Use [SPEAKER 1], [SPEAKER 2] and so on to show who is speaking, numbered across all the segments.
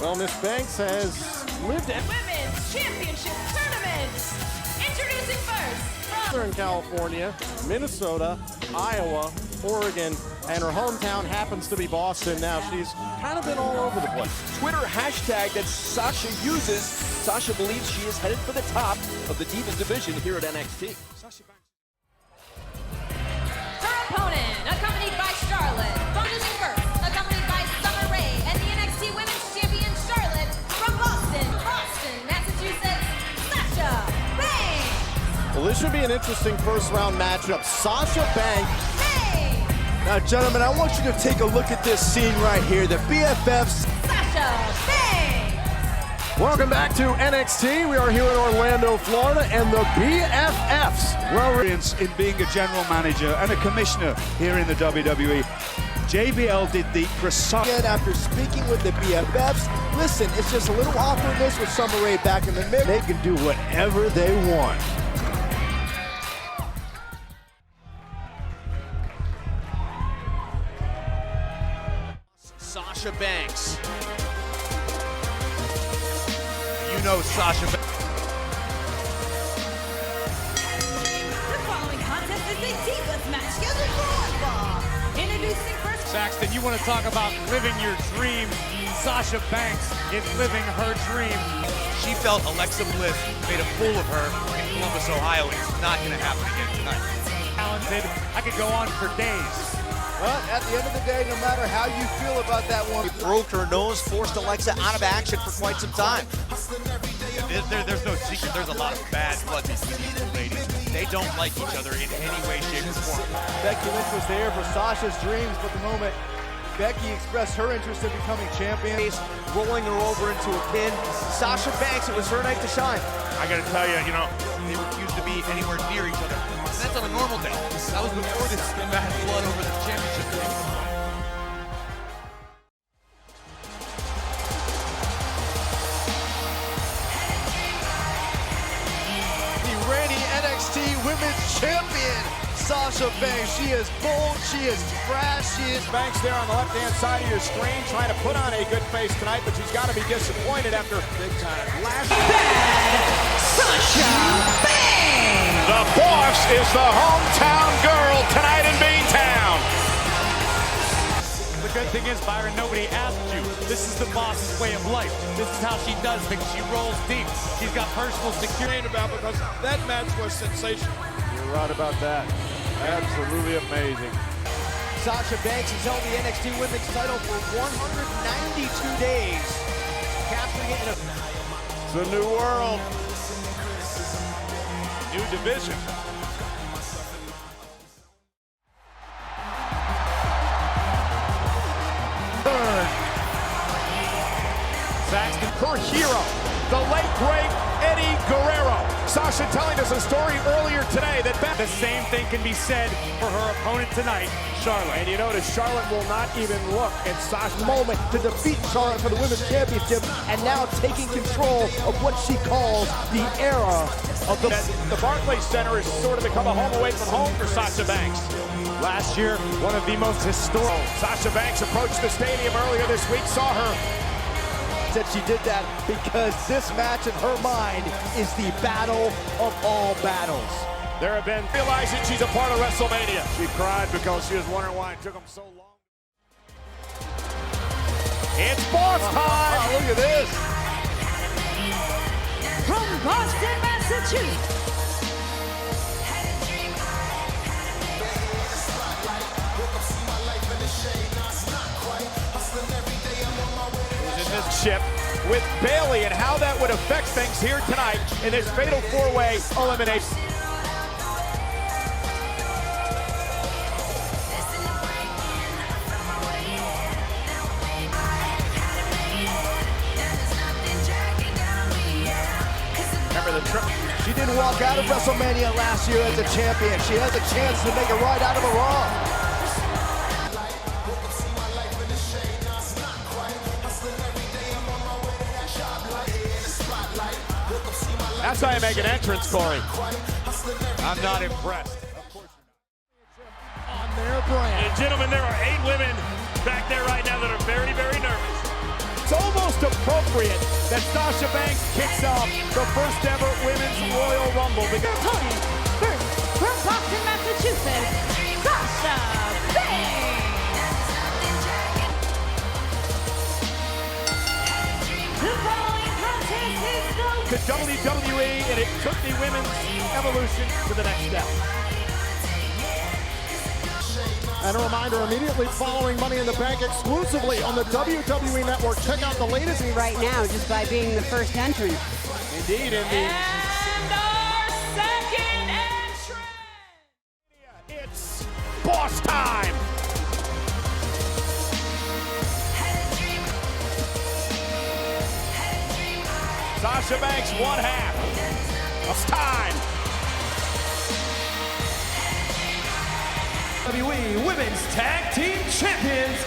[SPEAKER 1] Well, Miss Banks has lived at
[SPEAKER 2] Women's Championship Tournament. Introducing first from
[SPEAKER 1] Southern California, Minnesota, Iowa, Oregon, and her hometown happens to be Boston now. She's kind of been all over the place.
[SPEAKER 3] Twitter hashtag that Sasha uses. Sasha believes she is headed for the top of the Divas division here at NXT.
[SPEAKER 2] her opponent, accompanied by Charlotte. Introducing first, accompanied by Summer Rae and the NXT Women's Champion Charlotte from Boston, Massachusetts, Sasha Banks.
[SPEAKER 1] Well, this should be an interesting first-round matchup. Sasha Banks.
[SPEAKER 4] Now, gentlemen, I want you to take a look at this scene right here. The BFFs.
[SPEAKER 2] Sasha Banks.
[SPEAKER 1] Welcome back to NXT. We are here in Orlando, Florida, and the BFFs.
[SPEAKER 5] Well, in being a general manager and a commissioner here in the WWE, JBL did the precise.
[SPEAKER 4] After speaking with the BFFs, listen, it's just a little awkwardness with Summer Rae back in the middle.
[SPEAKER 1] They can do whatever they want.
[SPEAKER 3] Sasha Banks. You know Sasha Banks.
[SPEAKER 2] The following contest is a Divas match scheduled for one fall. Introducing first.
[SPEAKER 6] Saxton, you want to talk about living your dream. Sasha Banks is living her dream.
[SPEAKER 7] She felt Alexa Bliss made a fool of her in Columbus, Ohio, and it's not going to happen again tonight.
[SPEAKER 6] Talented. I could go on for days.
[SPEAKER 4] But at the end of the day, no matter how you feel about that one,
[SPEAKER 7] Broke her nose, forced Alexa out of action for quite some time. There's no secret. There's a lot of bad blood between these two ladies. They don't like each other in any way, shape, or form.
[SPEAKER 4] Becky Lynch was there for Sasha's dreams, but the moment Becky expressed her interest in becoming champion,
[SPEAKER 3] Rolling her over into a pin. Sasha Banks, it was her night to shine.
[SPEAKER 7] I got to tell you, they refuse to be anywhere near each other. And that's on a normal day. That was before this bad blood over the championship came into play.
[SPEAKER 4] the reigning NXT Women's Champion, Sasha Banks. She is bold, she is brash, she is...
[SPEAKER 1] Banks there on the left-hand side of your screen trying to put on a good face tonight, but she's got to be disappointed after big time last.
[SPEAKER 2] Sasha Banks.
[SPEAKER 1] The boss is the hometown girl tonight in B-Town.
[SPEAKER 6] The good thing is, Byron, nobody asked you. This is the boss's way of life. This is how she does things. She rolls deep. She's got personal security about because that match was sensational.
[SPEAKER 1] You're right about that. Absolutely amazing.
[SPEAKER 4] Sasha Banks has held the NXT Women's title for 192 days, capturing it in a...
[SPEAKER 1] It's a new world. New division. Saxton, her hero, the late great Eddie Guerrero. Sasha telling us a story earlier today that
[SPEAKER 6] The same thing can be said for her opponent tonight, Charlotte.
[SPEAKER 1] and you notice Charlotte will not even look at Sasha's
[SPEAKER 4] moment to defeat Charlotte for the Women's Championship, and now taking control of what she calls the era of the...
[SPEAKER 1] The Barclays Center has sort of become a home away from home for Sasha Banks.
[SPEAKER 6] Last year, one of the most historic.
[SPEAKER 1] Sasha Banks approached the stadium earlier this week, saw her.
[SPEAKER 4] Said she did that because this match in her mind is the battle of all battles.
[SPEAKER 1] There have been realizing she's a part of WrestleMania. She cried because she was wondering why it took them so long. It's boss time!
[SPEAKER 4] Oh, look at this.
[SPEAKER 2] From Boston, Massachusetts.
[SPEAKER 1] Chip with Bayley and how that would affect things here tonight in this fatal four-way elimination. Remember the trip.
[SPEAKER 4] She didn't walk out of WrestleMania last year as a champion. She has a chance to make it right out of a Raw.
[SPEAKER 1] That's how you make an entrance, Corey. I'm not impressed.
[SPEAKER 4] On their brand.
[SPEAKER 6] And gentlemen, there are 8 women back there right now that are very, very nervous.
[SPEAKER 1] It's almost
[SPEAKER 6] most appropriate that Sasha Banks kicks off the first ever Women's Royal Rumble.
[SPEAKER 2] Opponent, first from Boston, Massachusetts, Sasha Banks. The following contest is
[SPEAKER 6] To WWE, and it took the women's evolution to the next step.
[SPEAKER 1] And a reminder, immediately following Money in the Bank exclusively on the WWE Network. Check out the latest
[SPEAKER 8] right now just by being the first entrant.
[SPEAKER 6] Indeed, in the...
[SPEAKER 2] And our second entrant.
[SPEAKER 6] It's boss time! Sasha Banks, one half. It's time. WWE Women's Tag Team Champions,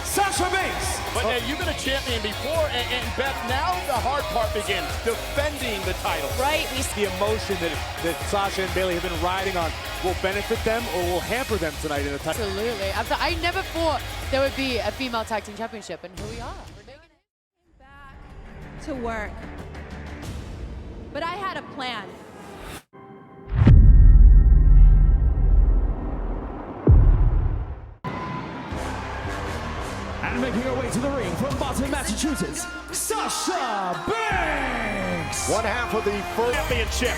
[SPEAKER 6] Sasha Banks. But you've been a champion before, and Beth, now the hard part begins, defending the title.
[SPEAKER 2] Right,
[SPEAKER 6] The emotion that Sasha and Bayley have been riding on will benefit them or will hamper them tonight in the title.
[SPEAKER 9] Absolutely. I never thought there would be a female tag team championship, and here we are. We're making it
[SPEAKER 2] back to work. But I had a plan.
[SPEAKER 4] And making her way to the ring from Boston, Massachusetts, Sasha Banks!
[SPEAKER 6] One half of the first championship.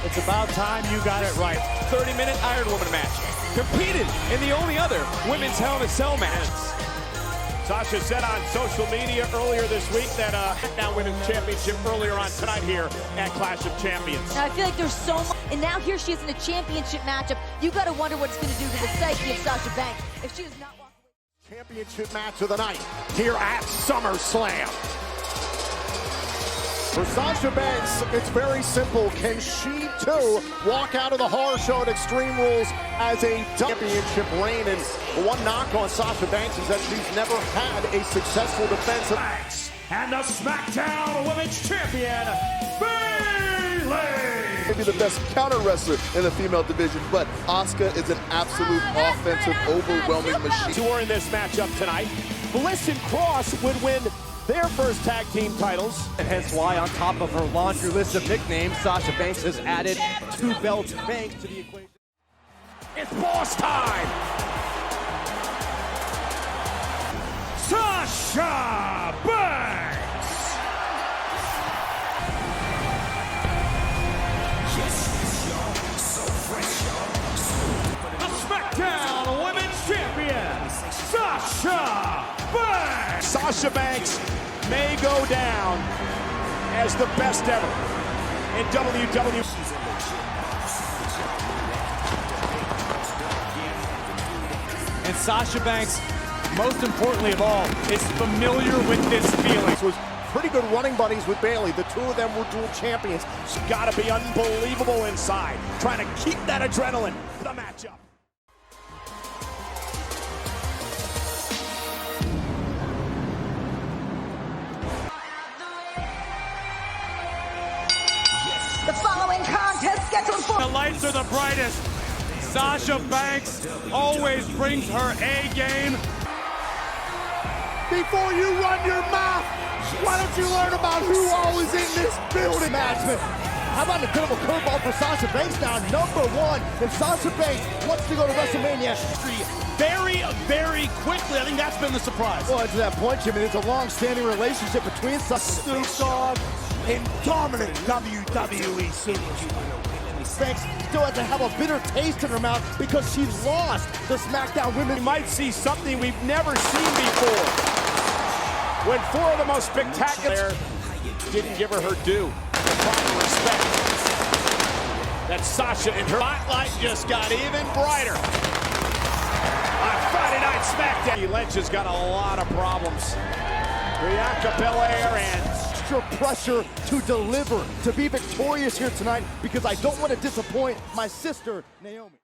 [SPEAKER 6] It's about time you got it right. 30-minute Iron Woman match. Competed in the only other women's Hell in a Cell match. Sasha said on social media earlier this week that now Women's Championship earlier on tonight here at Clash of Champions.
[SPEAKER 2] Now I feel like there's so much, and now here she is in a championship matchup. You got to wonder what it's going to do to the psyche of Sasha Banks if she does not walk away.
[SPEAKER 1] championship match of the night here at SummerSlam. For Sasha Banks, it's very simple. Can she, too, walk out of the horror show at Extreme Rules as a championship reign? And one knock on Sasha Banks is that she's never had a successful defensive match.
[SPEAKER 6] And the SmackDown Women's Champion, Bayley!
[SPEAKER 10] Maybe the best counter wrestler in the female division, but Asuka is an absolute offensive, overwhelming machine.
[SPEAKER 6] Two are in this matchup tonight. Bliss and Cross would win their first tag team titles.
[SPEAKER 4] And hence why, on top of her laundry list of nicknames, Sasha Banks has added 2 belts Banks to the equation.
[SPEAKER 6] It's boss time! Sasha Banks! The SmackDown Women's Champion, Sasha Banks! Sasha Banks may go down as the best ever in WWE.
[SPEAKER 11] And Sasha Banks, most importantly of all, is familiar with this feeling.
[SPEAKER 1] This was pretty good running buddies with Bayley. The two of them were dual champions.
[SPEAKER 6] She's got to be unbelievable inside, trying to keep that adrenaline for the matchup.
[SPEAKER 2] The following contest scheduled for...
[SPEAKER 11] The lights are the brightest. Sasha Banks always brings her A game.
[SPEAKER 1] Before you run your mouth, why don't you learn about who all is in this building? Matchman. How about an incredible curveball for Sasha Banks now? #1. If Sasha Banks wants to go to WrestleMania
[SPEAKER 6] very, very quickly, I think that's been the surprise.
[SPEAKER 4] Well, to that point, Jimmy, there's a long-standing relationship between Snoop Dogg and dominant WWE superstar.
[SPEAKER 1] Banks still has to have a bitter taste in her mouth because she lost the SmackDown Women.
[SPEAKER 6] We might see something we've never seen before. When 4 of the most spectacular didn't give her due, the proper respect. That Sasha and her spotlight just got even brighter. On Friday Night SmackDown, Lynch has got a lot of problems. Bianca Belair and
[SPEAKER 4] extra pressure to deliver, to be victorious here tonight, because I don't want to disappoint my sister, Naomi.